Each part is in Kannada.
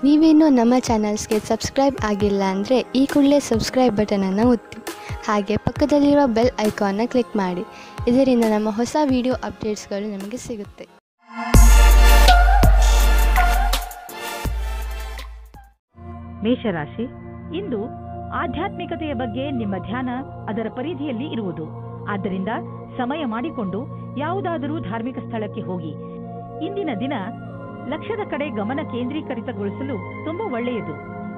ನೀವೇನೂ ನಮ್ಮ ಚಾನಲ್ಸ್ಗೆ ಸಬ್ಸ್ಕ್ರೈಬ್ ಆಗಿಲ್ಲ ಅಂದರೆ ಈ ಕೂಡಲೇ ಸಬ್ಸ್ಕ್ರೈಬ್ ಬಟನನ್ನು ಒತ್ತಿ ಹಾಗೆ ಪಕ್ಕದಲ್ಲಿರುವ ಬೆಲ್ ಐಕಾನ್ನ ಕ್ಲಿಕ್ ಮಾಡಿ. ಇದರಿಂದ ನಮ್ಮ ಹೊಸ ವಿಡಿಯೋ ಅಪ್ಡೇಟ್ಸ್ಗಳು ನಿಮಗೆ ಸಿಗುತ್ತೆ. ಮೇಷರಾಶಿ, ಇಂದು ಆಧ್ಯಾತ್ಮಿಕತೆಯ ಬಗ್ಗೆ ನಿಮ್ಮ ಧ್ಯಾನ ಅದರ ಪರಿಧಿಯಲ್ಲಿ ಇರುವುದು. ಆದ್ದರಿಂದ ಸಮಯ ಮಾಡಿಕೊಂಡು ಯಾವುದಾದರೂ ಧಾರ್ಮಿಕ ಸ್ಥಳಕ್ಕೆ ಹೋಗಿ. ಇಂದಿನ ದಿನ ಲಕ್ಷ್ಯದ ಕಡೆ ಗಮನ ಕೇಂದ್ರೀಕರಿತಗೊಳಿಸಲು ತುಂಬಾ ಒಳ್ಳೆಯದು.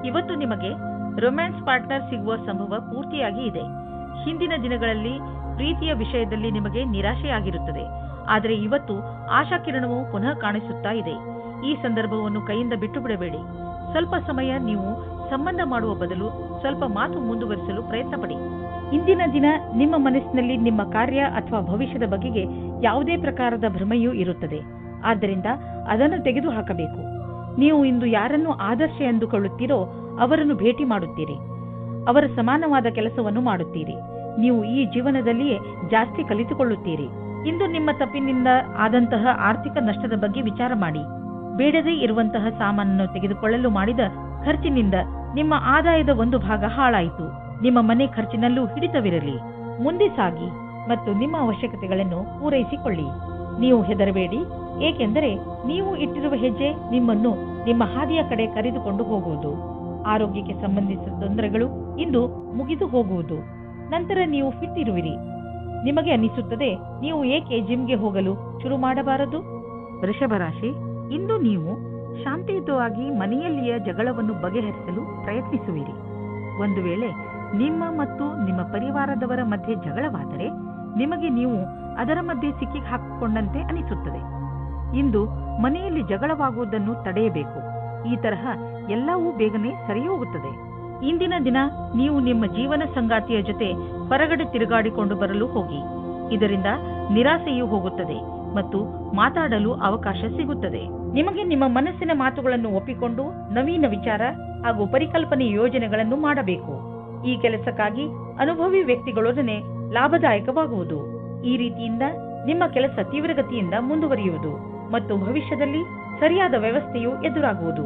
ಇವತ್ತು ನಿಮಗೆ ರೊಮ್ಯಾನ್ಸ್ ಪಾರ್ಟ್ನರ್ ಸಿಗುವ ಸಂಭವ ಪೂರ್ತಿಯಾಗಿ ಇದೆ. ಹಿಂದಿನ ದಿನಗಳಲ್ಲಿ ಪ್ರೀತಿಯ ವಿಷಯದಲ್ಲಿ ನಿಮಗೆ ನಿರಾಶೆಯಾಗಿರುತ್ತದೆ. ಆದರೆ ಇವತ್ತು ಆಶಾಕಿರಣವು ಪುನಃ ಕಾಣಿಸುತ್ತಾ ಇದೆ. ಈ ಸಂದರ್ಭವನ್ನು ಕೈಯಿಂದ ಬಿಟ್ಟು ಬಿಡಬೇಡಿ. ಸ್ವಲ್ಪ ಸಮಯ ನೀವು ಸಂಬಂಧ ಮಾಡುವ ಬದಲು ಸ್ವಲ್ಪ ಮಾತು ಮುಂದುವರಿಸಲು ಪ್ರಯತ್ನ ಪಡಿ. ಇಂದಿನ ದಿನ ನಿಮ್ಮ ಮನಸ್ಸಿನಲ್ಲಿ ನಿಮ್ಮ ಕಾರ್ಯ ಅಥವಾ ಭವಿಷ್ಯದ ಬಗೆಗೆ ಯಾವುದೇ ಪ್ರಕಾರದ ಭ್ರಮೆಯೂ ಇರುತ್ತದೆ. ಆದ್ದರಿಂದ ಅದನ್ನು ತೆಗೆದುಹಾಕಬೇಕು. ನೀವು ಇಂದು ಯಾರನ್ನು ಆದರ್ಶ ಎಂದುಕೊಳ್ಳುತ್ತೀರೋ ಅವರನ್ನು ಭೇಟಿ ಮಾಡುತ್ತೀರಿ. ಅವರ ಸಮಾನವಾದ ಕೆಲಸವನ್ನು ಮಾಡುತ್ತೀರಿ. ನೀವು ಈ ಜೀವನದಲ್ಲಿಯೇ ಜಾಸ್ತಿ ಕಲಿತುಕೊಳ್ಳುತ್ತೀರಿ. ಇಂದು ನಿಮ್ಮ ತಪ್ಪಿನಿಂದ ಆದಂತಹ ಆರ್ಥಿಕ ನಷ್ಟದ ಬಗ್ಗೆ ವಿಚಾರ ಮಾಡಿ. ಬೇಡದೇ ಇರುವಂತಹ ಸಾಮಾನನ್ನು ತೆಗೆದುಕೊಳ್ಳಲು ಮಾಡಿದ ಖರ್ಚಿನಿಂದ ನಿಮ್ಮ ಆದಾಯದ ಒಂದು ಭಾಗ ಹಾಳಾಯಿತು. ನಿಮ್ಮ ಮನೆ ಖರ್ಚಿನಲ್ಲೂ ಹಿಡಿತವಿರಲಿ. ಮುಂದೆ ಸಾಗಿ ಮತ್ತು ನಿಮ್ಮ ಅವಶ್ಯಕತೆಗಳನ್ನು ಪೂರೈಸಿಕೊಳ್ಳಿ. ನೀವು ಹೆದರಬೇಡಿ, ಏಕೆಂದರೆ ನೀವು ಇಟ್ಟಿರುವ ಹೆಜ್ಜೆ ನಿಮ್ಮನ್ನು ನಿಮ್ಮ ಹಾದಿಯ ಕಡೆ ಕರೆದುಕೊಂಡು ಹೋಗುವುದು. ಆರೋಗ್ಯಕ್ಕೆ ಸಂಬಂಧಿಸಿದ ತೊಂದರೆಗಳು ಇಂದು ಮುಗಿದು ಹೋಗುವುದು. ನಂತರ ನೀವು ಫಿಟ್ ಇರುವಿರಿ. ನಿಮಗೆ ಅನಿಸುತ್ತದೆ, ನೀವು ಏಕೆ ಜಿಮ್ಗೆ ಹೋಗಲು ಶುರು ಮಾಡಬಾರದು? ವೃಷಭ ರಾಶಿ, ಇಂದು ನೀವು ಶಾಂತಿಯುತವಾಗಿ ಮನೆಯಲ್ಲಿಯ ಜಗಳವನ್ನು ಬಗೆಹರಿಸಲು ಪ್ರಯತ್ನಿಸುವಿರಿ. ಒಂದು ವೇಳೆ ನಿಮ್ಮ ಮತ್ತು ನಿಮ್ಮ ಪರಿವಾರದವರ ಮಧ್ಯೆ ಜಗಳವಾದರೆ ನಿಮಗೆ ನೀವು ಅದರ ಮಧ್ಯೆ ಸಿಕ್ಕಿ ಹಾಕಿಕೊಂಡಂತೆ ಅನಿಸುತ್ತದೆ. ಇಂದು ಮನೆಯಲ್ಲಿ ಜಗಳವಾಗುವುದನ್ನು ತಡೆಯಬೇಕು. ಈ ತರಹ ಎಲ್ಲವೂ ಬೇಗನೆ ಸರಿ ಹೋಗುತ್ತದೆ. ಇಂದಿನ ದಿನ ನೀವು ನಿಮ್ಮ ಜೀವನ ಸಂಗಾತಿಯ ಜೊತೆ ಹೊರಗಡೆ ತಿರುಗಾಡಿಕೊಂಡು ಬರಲು ಹೋಗಿ. ಇದರಿಂದ ನಿರಾಸೆಯೂ ಹೋಗುತ್ತದೆ ಮತ್ತು ಮಾತಾಡಲು ಅವಕಾಶ ಸಿಗುತ್ತದೆ. ನಿಮಗೆ ನಿಮ್ಮ ಮನಸ್ಸಿನ ಮಾತುಗಳನ್ನು ಒಪ್ಪಿಕೊಂಡು ನವೀನ ವಿಚಾರ ಹಾಗೂ ಪರಿಕಲ್ಪನೆ ಯೋಜನೆಗಳನ್ನು ಮಾಡಬೇಕು. ಈ ಕೆಲಸಕ್ಕಾಗಿ ಅನುಭವಿ ವ್ಯಕ್ತಿಗಳೊಡನೆ ಲಾಭದಾಯಕವಾಗುವುದು. ಈ ರೀತಿಯಿಂದ ನಿಮ್ಮ ಕೆಲಸ ತೀವ್ರಗತಿಯಿಂದ ಮುಂದುವರಿಯುವುದು ಮತ್ತು ಭವಿಷ್ಯದಲ್ಲಿ ಸರಿಯಾದ ವ್ಯವಸ್ಥೆಯು ಎದುರಾಗುವುದು.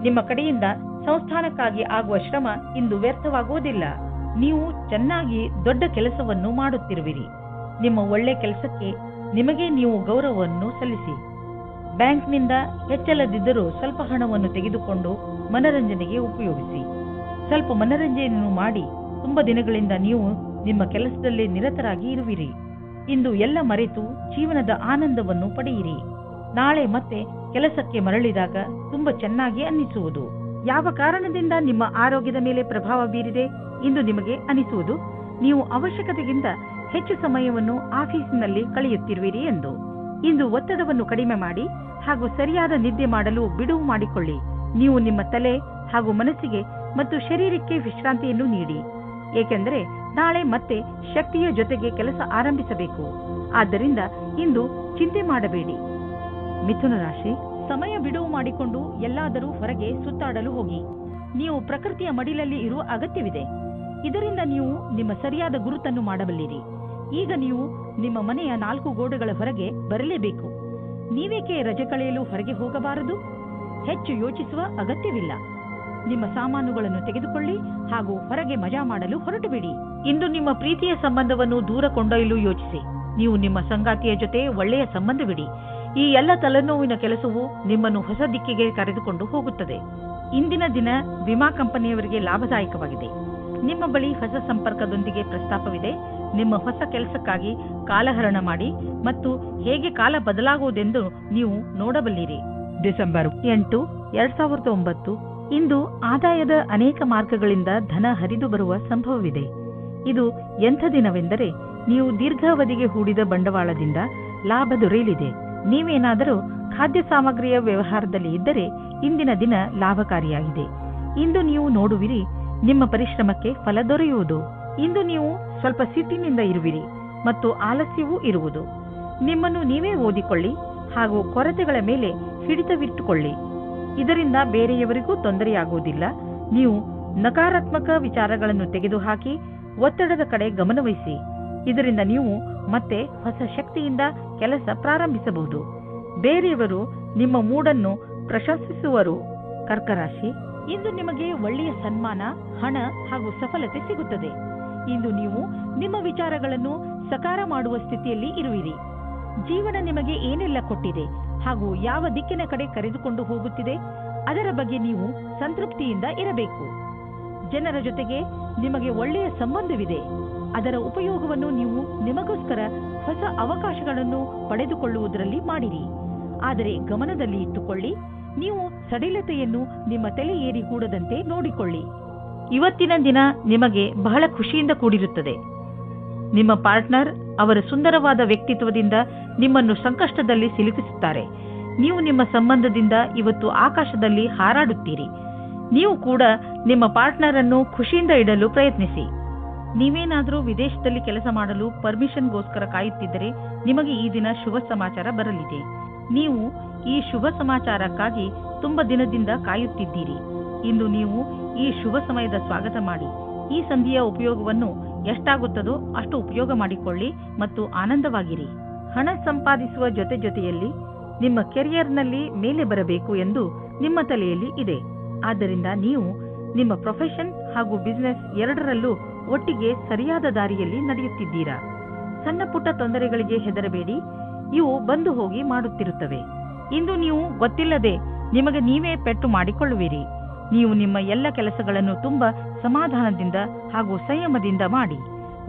ನಿಮ್ಮ ಕಡೆಯಿಂದ ಸಂಸ್ಥಾನಕ್ಕಾಗಿ ಆಗುವ ಶ್ರಮ ಇಂದು ವ್ಯರ್ಥವಾಗುವುದಿಲ್ಲ. ನೀವು ಚೆನ್ನಾಗಿ ದೊಡ್ಡ ಕೆಲಸವನ್ನು ಮಾಡುತ್ತಿರುವಿರಿ. ನಿಮ್ಮ ಒಳ್ಳೆ ಕೆಲಸಕ್ಕೆ ನಿಮಗೆ ನೀವು ಗೌರವವನ್ನು ಸಲ್ಲಿಸಿ. ಬ್ಯಾಂಕ್ನಿಂದ ಹೆಚ್ಚಲದಿದ್ದರೂ ಸ್ವಲ್ಪ ಹಣವನ್ನು ತೆಗೆದುಕೊಂಡು ಮನರಂಜನೆಗೆ ಉಪಯೋಗಿಸಿ. ಸ್ವಲ್ಪ ಮನರಂಜನೆಯನ್ನು ಮಾಡಿ. ತುಂಬಾ ದಿನಗಳಿಂದ ನೀವು ನಿಮ್ಮ ಕೆಲಸದಲ್ಲಿ ನಿರತರಾಗಿ ಇರುವಿರಿ. ಇಂದು ಎಲ್ಲ ಮರೆತು ಜೀವನದ ಆನಂದವನ್ನು ಪಡೆಯಿರಿ. ನಾಳೆ ಮತ್ತೆ ಕೆಲಸಕ್ಕೆ ಮರಳಿದಾಗ ತುಂಬಾ ಚೆನ್ನಾಗಿ ಅನ್ನಿಸುವುದು. ಯಾವ ಕಾರಣದಿಂದ ನಿಮ್ಮ ಆರೋಗ್ಯದ ಮೇಲೆ ಪ್ರಭಾವ ಬೀರಿದೆ ಇಂದು ನಿಮಗೆ ಅನಿಸುವುದು ನೀವು ಅವಶ್ಯಕತೆಗಿಂತ ಹೆಚ್ಚು ಸಮಯವನ್ನು ಆಫೀಸಿನಲ್ಲಿ ಕಳೆಯುತ್ತಿರುವಿರಿ ಎಂದು. ಇಂದು ಒತ್ತಡವನ್ನು ಕಡಿಮೆ ಮಾಡಿ ಹಾಗೂ ಸರಿಯಾದ ನಿದ್ದೆ ಮಾಡಲು ಬಿಡುವು ಮಾಡಿಕೊಳ್ಳಿ. ನೀವು ನಿಮ್ಮ ತಲೆ ಹಾಗೂ ಮನಸ್ಸಿಗೆ ಮತ್ತು ಶರೀರಕ್ಕೆ ವಿಶ್ರಾಂತಿಯನ್ನು ನೀಡಿ. ಏಕೆಂದರೆ ನಾಳೆ ಮತ್ತೆ ಶಕ್ತಿಯ ಜೊತೆಗೆ ಕೆಲಸ ಆರಂಭಿಸಬೇಕು. ಆದ್ದರಿಂದ ಇಂದು ಚಿಂತೆ ಮಾಡಬೇಡಿ. ಮಿಥುನ ರಾಶಿ, ಸಮಯ ಬಿಡುವು ಮಾಡಿಕೊಂಡು ಎಲ್ಲಾದರೂ ಹೊರಗೆ ಸುತ್ತಾಡಲು ಹೋಗಿ. ನೀವು ಪ್ರಕೃತಿಯ ಮಡಿಲಲ್ಲಿ ಇರುವ ಅಗತ್ಯವಿದೆ. ಇದರಿಂದ ನೀವು ನಿಮ್ಮ ಸರಿಯಾದ ಗುರುತನ್ನು ಮಾಡಬಲ್ಲಿರಿ. ಈಗ ನೀವು ನಿಮ್ಮ ಮನೆಯ 4 ಗೋಡೆಗಳ ಹೊರಗೆ ಬರಲೇಬೇಕು. ನೀವೇಕೆ ರಜೆ ಕಳೆಯಲು ಹೊರಗೆ ಹೋಗಬಾರದು? ಹೆಚ್ಚು ಯೋಚಿಸುವ ಅಗತ್ಯವಿಲ್ಲ. ನಿಮ್ಮ ಸಾಮಾನುಗಳನ್ನು ತೆಗೆದುಕೊಳ್ಳಿ ಹಾಗೂ ಹೊರಗೆ ಮಜಾ ಮಾಡಲು ಹೊರಟುಬಿಡಿ. ಇಂದು ನಿಮ್ಮ ಪ್ರೀತಿಯ ಸಂಬಂಧವನ್ನು ದೂರ ಕೊಂಡೊಯ್ಯಲು ಯೋಚಿಸಿ. ನೀವು ನಿಮ್ಮ ಸಂಗಾತಿಯ ಜೊತೆ ಒಳ್ಳೆಯ ಸಂಬಂಧವಿಡಿ. ಈ ಎಲ್ಲ ತಲೆನೋವಿನ ಕೆಲಸವು ನಿಮ್ಮನ್ನು ಹೊಸ ದಿಕ್ಕಿಗೆ ಕರೆದುಕೊಂಡು ಹೋಗುತ್ತದೆ. ಇಂದಿನ ದಿನ ವಿಮಾ ಕಂಪನಿಯವರಿಗೆ ಲಾಭದಾಯಕವಾಗಿದೆ. ನಿಮ್ಮ ಬಳಿ ಹೊಸ ಸಂಪರ್ಕದೊಂದಿಗೆ ಪ್ರಸ್ತಾಪವಿದೆ. ನಿಮ್ಮ ಹೊಸ ಕೆಲಸಕ್ಕಾಗಿ ಕಾಲಹರಣ ಮಾಡಿ ಮತ್ತು ಹೇಗೆ ಕಾಲ ಬದಲಾಗುವುದೆಂದು ನೀವು ನೋಡಬಲ್ಲಿರಿ. ಡಿಸೆಂಬರ್ 8, 2009 ಇಂದು ಆದಾಯದ ಅನೇಕ ಮಾರ್ಗಗಳಿಂದ ಧನ ಹರಿದು ಬರುವ ಸಂಭವವಿದೆ. ಇದು ಎಂಥ ದಿನವೆಂದರೆ ನೀವು ದೀರ್ಘಾವಧಿಗೆ ಹೂಡಿದ ಬಂಡವಾಳದಿಂದ ಲಾಭ ದೊರೆಯಲಿದೆ. ನೀವೇನಾದರೂ ಖಾದ್ಯ ಸಾಮಗ್ರಿಯ ವ್ಯವಹಾರದಲ್ಲಿ ಇದ್ದರೆ ಇಂದಿನ ದಿನ ಲಾಭಕಾರಿಯಾಗಿದೆ. ಇಂದು ನೀವು ನೋಡುವಿರಿ, ನಿಮ್ಮ ಪರಿಶ್ರಮಕ್ಕೆ ಫಲ ದೊರೆಯುವುದು. ಇಂದು ನೀವು ಸ್ವಲ್ಪ ಸಿಟ್ಟಿನಿಂದ ಇರುವಿರಿ ಮತ್ತು ಆಲಸ್ಯವೂ ಇರುವುದು. ನಿಮ್ಮನ್ನು ನೀವೇ ಓದಿಕೊಳ್ಳಿ ಹಾಗೂ ಕೊರತೆಗಳ ಮೇಲೆ ಹಿಡಿತವಿಟ್ಟುಕೊಳ್ಳಿ. ಇದರಿಂದ ಬೇರೆಯವರಿಗೂ ತೊಂದರೆಯಾಗುವುದಿಲ್ಲ. ನೀವು ನಕಾರಾತ್ಮಕ ವಿಚಾರಗಳನ್ನು ತೆಗೆದುಹಾಕಿ ಒತ್ತಡದ ಕಡೆ ಗಮನವಹಿಸಿ. ಇದರಿಂದ ನೀವು ಮತ್ತೆ ಹೊಸ ಶಕ್ತಿಯಿಂದ ಕೆಲಸ ಪ್ರಾರಂಭಿಸಬಹುದು. ಬೇರೆಯವರು ನಿಮ್ಮ ಮೂಡನ್ನು ಪ್ರಶಂಸಿಸುವರು. ಕರ್ಕ ರಾಶಿ, ಇಂದು ನಿಮಗೆ ಒಳ್ಳೆಯ ಸನ್ಮಾನ, ಹಣ ಹಾಗೂ ಸಫಲತೆ ಸಿಗುತ್ತದೆ. ಇಂದು ನೀವು ನಿಮ್ಮ ವಿಚಾರಗಳನ್ನು ಸಕಾರ ಮಾಡುವ ಸ್ಥಿತಿಯಲ್ಲಿ ಇರುವಿರಿ. ಜೀವನ ನಿಮಗೆ ಏನೆಲ್ಲ ಕೊಟ್ಟಿದೆ ಹಾಗೂ ಯಾವ ದಿಕ್ಕಿನ ಕಡೆ ಕರೆದುಕೊಂಡು ಹೋಗುತ್ತಿದೆ ಅದರ ಬಗ್ಗೆ ನೀವು ಸಂತೃಪ್ತಿಯಿಂದ ಇರಬೇಕು. ಜನರ ಜೊತೆಗೆ ನಿಮಗೆ ಒಳ್ಳೆಯ ಸಂಬಂಧವಿದೆ. ಅದರ ಉಪಯೋಗವನ್ನು ನೀವು ನಿಮಗೋಸ್ಕರ ಹೊಸ ಅವಕಾಶಗಳನ್ನು ಪಡೆದುಕೊಳ್ಳುವುದರಲ್ಲಿ ಮಾಡಿರಿ. ಆದರೆ ಗಮನದಲ್ಲಿ ಇಟ್ಟುಕೊಳ್ಳಿ, ನೀವು ಸಡಿಲತೆಯನ್ನು ನಿಮ್ಮ ತಲೆ ಏರಿ ಕೂಡದಂತೆ ನೋಡಿಕೊಳ್ಳಿ. ಇವತ್ತಿನ ದಿನ ನಿಮಗೆ ಬಹಳ ಖುಷಿಯಿಂದ ಕೂಡಿರುತ್ತದೆ. ನಿಮ್ಮ ಪಾರ್ಟ್ನರ್ ಅವರ ಸುಂದರವಾದ ವ್ಯಕ್ತಿತ್ವದಿಂದ ನಿಮ್ಮನ್ನು ಸಂಕಷ್ಟದಲ್ಲಿ ಸಿಲುಕಿಸುತ್ತಾರೆ. ನೀವು ನಿಮ್ಮ ಸಂಬಂಧದಿಂದ ಇವತ್ತು ಆಕಾಶದಲ್ಲಿ ಹಾರಾಡುತ್ತೀರಿ. ನೀವು ಕೂಡ ನಿಮ್ಮ ಪಾರ್ಟ್ನರ್ ಅನ್ನು ಖುಷಿಯಿಂದ ಇಡಲು ಪ್ರಯತ್ನಿಸಿ. ನೀವೇನಾದರೂ ವಿದೇಶದಲ್ಲಿ ಕೆಲಸ ಮಾಡಲು ಪರ್ಮಿಷನ್ಗೋಸ್ಕರ ಕಾಯುತ್ತಿದ್ದರೆ ನಿಮಗೆ ಈ ದಿನ ಶುಭ ಸಮಾಚಾರ ಬರಲಿದೆ. ನೀವು ಈ ಶುಭ ಸಮಾಚಾರಕ್ಕಾಗಿ ತುಂಬ ದಿನದಿಂದ ಕಾಯುತ್ತಿದ್ದೀರಿ. ಇಂದು ನೀವು ಈ ಶುಭ ಸಮಯದ ಸ್ವಾಗತ ಮಾಡಿ. ಈ ಸಂಧಿಯ ಉಪಯೋಗವನ್ನು ಎಷ್ಟಾಗುತ್ತದೋ ಅಷ್ಟು ಉಪಯೋಗ ಮಾಡಿಕೊಳ್ಳಿ ಮತ್ತು ಆನಂದವಾಗಿರಿ. ಹಣ ಸಂಪಾದಿಸುವ ಜೊತೆಯಲ್ಲಿ ನಿಮ್ಮ ಕೆರಿಯರ್ನಲ್ಲಿ ಮೇಲೆ ಬರಬೇಕು ಎಂದು ನಿಮ್ಮ ತಲೆಯಲ್ಲಿ ಇದೆ. ಆದ್ದರಿಂದ ನೀವು ನಿಮ್ಮ ಪ್ರೊಫೆಷನ್ ಹಾಗೂ ಬಿಸಿನೆಸ್ ಎರಡರಲ್ಲೂ ಒಟ್ಟಿಗೆ ಸರಿಯಾದ ದಾರಿಯಲ್ಲಿ ನಡೆಯುತ್ತಿದ್ದೀರಾ. ಸಣ್ಣ ಪುಟ್ಟ ತೊಂದರೆಗಳಿಗೆ ಹೆದರಬೇಡಿ, ಇವು ಬಂದು ಹೋಗಿ ಮಾಡುತ್ತಿರುತ್ತವೆ. ಇಂದು ನೀವು ಗೊತ್ತಿಲ್ಲದೆ ನಿಮಗೆ ನೀವೇ ಪೆಟ್ಟು ಮಾಡಿಕೊಳ್ಳುವಿರಿ. ನೀವು ನಿಮ್ಮ ಎಲ್ಲ ಕೆಲಸಗಳನ್ನು ತುಂಬಾ ಸಮಾಧಾನದಿಂದ ಹಾಗೂ ಸಂಯಮದಿಂದ ಮಾಡಿ.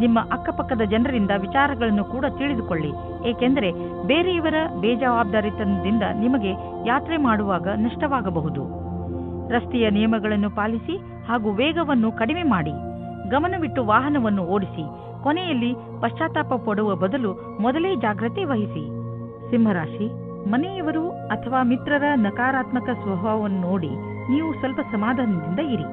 ನಿಮ್ಮ ಅಕ್ಕಪಕ್ಕದ ಜನರಿಂದ ವಿಚಾರಗಳನ್ನು ಕೂಡ ತಿಳಿದುಕೊಳ್ಳಿ, ಏಕೆಂದರೆ ಬೇರೆಯವರ ಬೇಜವಾಬ್ದಾರಿತನದಿಂದ ನಿಮಗೆ ಯಾತ್ರೆ ಮಾಡುವಾಗ ನಷ್ಟವಾಗಬಹುದು. ರಸ್ತೆಯ ನಿಯಮಗಳನ್ನು ಪಾಲಿಸಿ ಹಾಗೂ ವೇಗವನ್ನು ಕಡಿಮೆ ಮಾಡಿ. ಗಮನವಿಟ್ಟು ವಾಹನವನ್ನು ಓಡಿಸಿ. ಕೊನೆಯಲ್ಲಿ ಪಶ್ಚಾತ್ತಾಪ ಪಡುವ ಬದಲು ಮೊದಲೇ ಜಾಗ್ರತೆ ವಹಿಸಿ. ಸಿಂಹರಾಶಿ, ಮನೆಯವರು ಅಥವಾ ಮಿತ್ರರ ನಕಾರಾತ್ಮಕ ಸ್ವಭಾವವನ್ನು ನೋಡಿ ನೀವು ಸ್ವಲ್ಪ ಸಮಾಧಾನದಿಂದ ಇರಿ.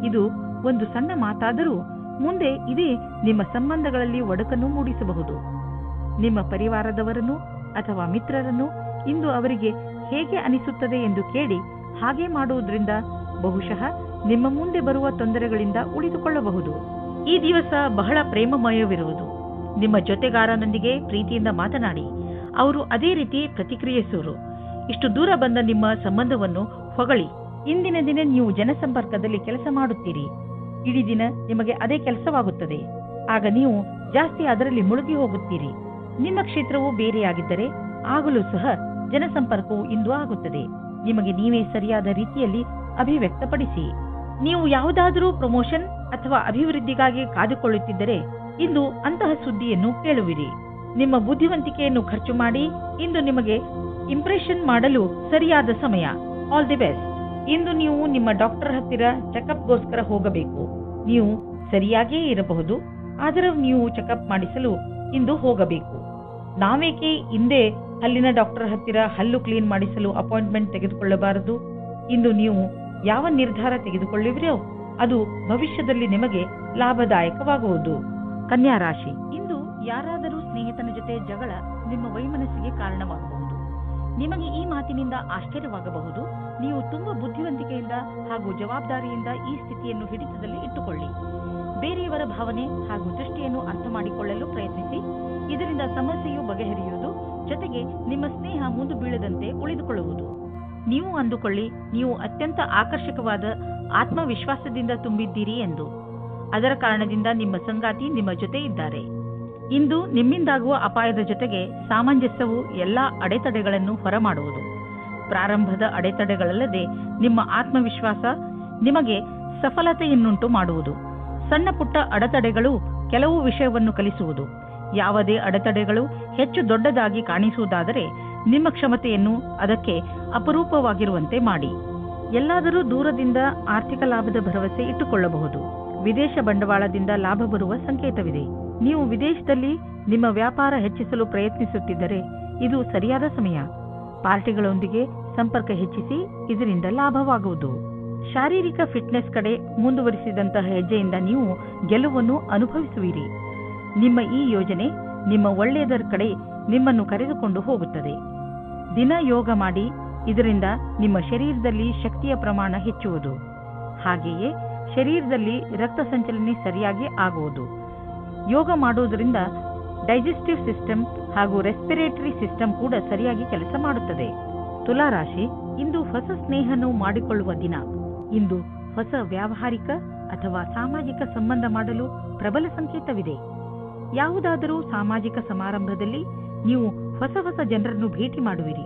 ಇದು ಒಂದು ಸಣ್ಣ ಮಾತಾದರೂ ಮುಂದೆ ಇದೇ ನಿಮ್ಮ ಸಂಬಂಧಗಳಲ್ಲಿ ಒಡಕನ್ನು ಮೂಡಿಸಬಹುದು. ನಿಮ್ಮ ಪರಿವಾರದವರನ್ನು ಅಥವಾ ಮಿತ್ರರನ್ನು ಇಂದು ಅವರಿಗೆ ಹೇಗೆ ಅನಿಸುತ್ತದೆ ಎಂದು ಕೇಳಿ ಹಾಗೆ ಮಾಡುವುದರಿಂದ ಬಹುಶಃ ನಿಮ್ಮ ಮುಂದೆ ಬರುವ ತೊಂದರೆಗಳಿಂದ ಉಳಿದುಕೊಳ್ಳಬಹುದು. ಈ ದಿವಸ ಬಹಳ ಪ್ರೇಮಮಯವಿರುವುದು. ನಿಮ್ಮ ಜೊತೆಗಾರನೊಂದಿಗೆ ಪ್ರೀತಿಯಿಂದ ಮಾತನಾಡಿ. ಅವರು ಅದೇ ರೀತಿ ಪ್ರತಿಕ್ರಿಯಿಸುವರು. ಇಷ್ಟು ದೂರ ಬಂದ ನಿಮ್ಮ ಸಂಬಂಧವನ್ನು ಹೊಗಳಿ. ಇಂದಿನ ದಿನ ನೀವು ಜನಸಂಪರ್ಕದಲ್ಲಿ ಕೆಲಸ ಮಾಡುತ್ತೀರಿ. ಇಡೀ ದಿನ ನಿಮಗೆ ಅದೇ ಕೆಲಸವಾಗುತ್ತದೆ. ಆಗ ನೀವು ಜಾಸ್ತಿ ಅದರಲ್ಲಿ ಮುಳುಗಿ ಹೋಗುತ್ತೀರಿ. ನಿಮ್ಮ ಕ್ಷೇತ್ರವು ಬೇರೆಯಾಗಿದ್ದರೆ ಆಗಲೂ ಸಹ ಜನಸಂಪರ್ಕವು ಇಂದು ಆಗುತ್ತದೆ. ನಿಮಗೆ ನೀವೇ ಸರಿಯಾದ ರೀತಿಯಲ್ಲಿ ಅಭಿವ್ಯಕ್ತಪಡಿಸಿ. ನೀವು ಯಾವುದಾದರೂ ಪ್ರಮೋಷನ್ ಅಥವಾ ಅಭಿವೃದ್ಧಿಗಾಗಿ ಕಾದುಕೊಳ್ಳುತ್ತಿದ್ದರೆ ಇಂದು ಅಂತಹ ಸುದ್ದಿಯನ್ನು ಕೇಳುವಿರಿ. ನಿಮ್ಮ ಬುದ್ಧಿವಂತಿಕೆಯನ್ನು ಖರ್ಚು ಮಾಡಿ. ಇಂದು ನಿಮಗೆ ಇಂಪ್ರೆಷನ್ ಮಾಡಲು ಸರಿಯಾದ ಸಮಯ. All the best. ಇಂದು ನೀವು ನಿಮ್ಮ ಡಾಕ್ಟರ್ ಹತ್ತಿರ ಚೆಕಪ್ಗೋಸ್ಕರ ಹೋಗಬೇಕು. ನೀವು ಸರಿಯಾಗಿಯೇ ಇರಬಹುದು, ಆದರೆ ನೀವು ಚೆಕಪ್ ಮಾಡಿಸಲು ಇಂದು ಹೋಗಬೇಕು. ನಾವೇಕೆ ಹಿಂದೆ ಹಲ್ಲಿನ ಡಾಕ್ಟರ್ ಹತ್ತಿರ ಹಲ್ಲು ಕ್ಲೀನ್ ಮಾಡಿಸಲು ಅಪಾಯಿಂಟ್ಮೆಂಟ್ ತೆಗೆದುಕೊಳ್ಳಬಾರದು? ಇಂದು ನೀವು ಯಾವ ನಿರ್ಧಾರ ತೆಗೆದುಕೊಳ್ಳುವಿರೋ ಅದು ಭವಿಷ್ಯದಲ್ಲಿ ನಿಮಗೆ ಲಾಭದಾಯಕವಾಗುವುದು. ಕನ್ಯಾ ರಾಶಿ, ಇಂದು ಯಾರಾದರೂ ಸ್ನೇಹಿತನ ಜೊತೆ ಜಗಳ ನಿಮ್ಮ ವೈಮನಸ್ಸಿಗೆ ಕಾರಣವಾಗಬಹುದು. ನಿಮಗೆ ಈ ಮಾತಿನಿಂದ ಆಶ್ಚರ್ಯವಾಗಬಹುದು. ನೀವು ತುಂಬಾ ಬುದ್ಧಿವಂತಿಕೆಯಿಂದ ಹಾಗೂ ಜವಾಬ್ದಾರಿಯಿಂದ ಈ ಸ್ಥಿತಿಯನ್ನು ಹಿಡಿತದಲ್ಲಿ ಇಟ್ಟುಕೊಳ್ಳಿ. ಬೇರೆಯವರ ಭಾವನೆ ಹಾಗೂ ದೃಷ್ಟಿಯನ್ನು ಅರ್ಥ ಮಾಡಿಕೊಳ್ಳಲು ಪ್ರಯತ್ನಿಸಿ. ಇದರಿಂದ ಸಮಸ್ಯೆಯು ಬಗೆಹರಿಯುವುದು, ಜೊತೆಗೆ ನಿಮ್ಮ ಸ್ನೇಹ ಮುಂದೆ ಬೀಳದಂತೆ ಉಳಿದುಕೊಳ್ಳುವುದು. ನೀವು ಅಂದುಕೊಳ್ಳಿ, ನೀವು ಅತ್ಯಂತ ಆಕರ್ಷಕವಾದ ಆತ್ಮವಿಶ್ವಾಸದಿಂದ ತುಂಬಿದ್ದೀರಿ ಎಂದು. ಅದರ ಕಾರಣದಿಂದ ನಿಮ್ಮ ಸಂಗಾತಿ ನಿಮ್ಮ ಜೊತೆ ಇದ್ದಾರೆ. ಇಂದು ನಿಮ್ಮಿಂದಾಗುವ ಅಪಾಯದ ಜೊತೆಗೆ ಸಾಮಂಜಸ್ಯವು ಎಲ್ಲಾ ಅಡೆತಡೆಗಳನ್ನು ಹೊರಮಾಡುವುದು. ಪ್ರಾರಂಭದ ಅಡೆತಡೆಗಳಲ್ಲದೆ ನಿಮ್ಮ ಆತ್ಮವಿಶ್ವಾಸ ನಿಮಗೆ ಸಫಲತೆಯನ್ನುಂಟು ಮಾಡುವುದು. ಸಣ್ಣ ಪುಟ್ಟ ಅಡೆತಡೆಗಳು ಕೆಲವು ವಿಷಯವನ್ನು ಕಲಿಸುವುದು. ಯಾವುದೇ ಅಡೆತಡೆಗಳು ಹೆಚ್ಚು ದೊಡ್ಡದಾಗಿ ಕಾಣಿಸುವುದಾದರೆ ನಿಮ್ಮ ಕ್ಷಮತೆಯನ್ನು ಅದಕ್ಕೆ ಅಪರೂಪವಾಗಿರುವಂತೆ ಮಾಡಿ. ಎಲ್ಲಾದರೂ ದೂರದಿಂದ ಆರ್ಥಿಕ ಲಾಭದ ಭರವಸೆ ಇಟ್ಟುಕೊಳ್ಳಬಹುದು. ವಿದೇಶ ಬಂಡವಾಳದಿಂದ ಲಾಭ ಬರುವ ಸಂಕೇತವಿದೆ. ನೀವು ವಿದೇಶದಲ್ಲಿ ನಿಮ್ಮ ವ್ಯಾಪಾರ ಹೆಚ್ಚಿಸಲು ಪ್ರಯತ್ನಿಸುತ್ತಿದ್ದರೆ ಇದು ಸರಿಯಾದ ಸಮಯ. ಪಾರ್ಟಿಗಳೊಂದಿಗೆ ಸಂಪರ್ಕ ಹೆಚ್ಚಿಸಿ, ಇದರಿಂದ ಲಾಭವಾಗುವುದು. ಶಾರೀರಿಕ ಫಿಟ್ನೆಸ್ ಕಡೆ ಮುಂದುವರಿಸಿದಂತಹ ಹೆಜ್ಜೆಯಿಂದ ನೀವು ಗೆಲುವನ್ನು ಅನುಭವಿಸುವಿರಿ. ನಿಮ್ಮ ಈ ಯೋಜನೆ ನಿಮ್ಮ ಒಳ್ಳೆಯದರ ಕಡೆ ನಿಮ್ಮನ್ನು ಕರೆದುಕೊಂಡು ಹೋಗುತ್ತದೆ. ದಿನ ಯೋಗ ಮಾಡಿ. ಇದರಿಂದ ನಿಮ್ಮ ಶರೀರದಲ್ಲಿ ಶಕ್ತಿಯ ಪ್ರಮಾಣ ಹೆಚ್ಚುವುದು. ಹಾಗೆಯೇ ಶರೀರದಲ್ಲಿ ರಕ್ತ ಸಂಚಲನೆ ಸರಿಯಾಗಿ ಆಗುವುದು. ಯೋಗ ಮಾಡುವುದರಿಂದ ಡೈಜೆಸ್ಟಿವ್ ಸಿಸ್ಟಮ್ ಹಾಗೂ ರೆಸ್ಪಿರೇಟರಿ ಸಿಸ್ಟಮ್ ಕೂಡ ಸರಿಯಾಗಿ ಕೆಲಸ ಮಾಡುತ್ತದೆ. ತುಲಾ ರಾಶಿ, ಇಂದು ಹೊಸ ಸ್ನೇಹವನ್ನು ಮಾಡಿಕೊಳ್ಳುವ ದಿನ. ಇಂದು ಹೊಸ ವ್ಯಾವಹಾರಿಕ ಅಥವಾ ಸಾಮಾಜಿಕ ಸಂಬಂಧ ಮಾಡಲು ಪ್ರಬಲ ಸಂಕೇತವಿದೆ. ಯಾವುದಾದರೂ ಸಾಮಾಜಿಕ ಸಮಾರಂಭದಲ್ಲಿ ನೀವು ಹೊಸ ಹೊಸ ಜನರನ್ನು ಭೇಟಿ ಮಾಡುವಿರಿ.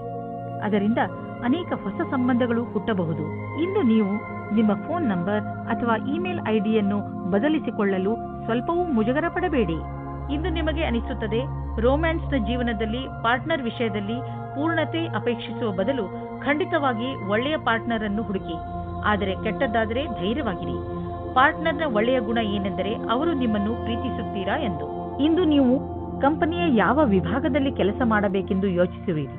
ಅದರಿಂದ ಅನೇಕ ಹೊಸ ಸಂಬಂಧಗಳು ಹುಟ್ಟಬಹುದು. ಇಂದು ನೀವು ನಿಮ್ಮ ಫೋನ್ ನಂಬರ್ ಅಥವಾ ಇಮೇಲ್ ಐಡಿಯನ್ನು ಬದಲಿಸಿಕೊಳ್ಳಲು ಸ್ವಲ್ಪವೂ ಮುಜುಗರ ಪಡಬೇಡಿ. ಇಂದು ನಿಮಗೆ ಅನಿಸುತ್ತದೆ, ರೋಮ್ಯಾನ್ಸ್ನ ಜೀವನದಲ್ಲಿ ಪಾರ್ಟ್ನರ್ ವಿಷಯದಲ್ಲಿ ಪೂರ್ಣತೆ ಅಪೇಕ್ಷಿಸುವ ಬದಲು ಖಂಡಿತವಾಗಿ ಒಳ್ಳೆಯ ಪಾರ್ಟ್ನರ್ ಅನ್ನು ಹುಡುಕಿ. ಆದರೆ ಕೆಟ್ಟದ್ದಾದರೆ ಧೈರ್ಯವಾಗಿರಿ. ಪಾರ್ಟ್ನರ್ನ ಒಳ್ಳೆಯ ಗುಣ ಏನೆಂದರೆ ಅವರು ನಿಮ್ಮನ್ನು ಪ್ರೀತಿಸುತ್ತೀರಾ ಎಂದು. ಇಂದು ನೀವು ಕಂಪನಿಯ ಯಾವ ವಿಭಾಗದಲ್ಲಿ ಕೆಲಸ ಮಾಡಬೇಕೆಂದು ಯೋಚಿಸುವಿರಿ,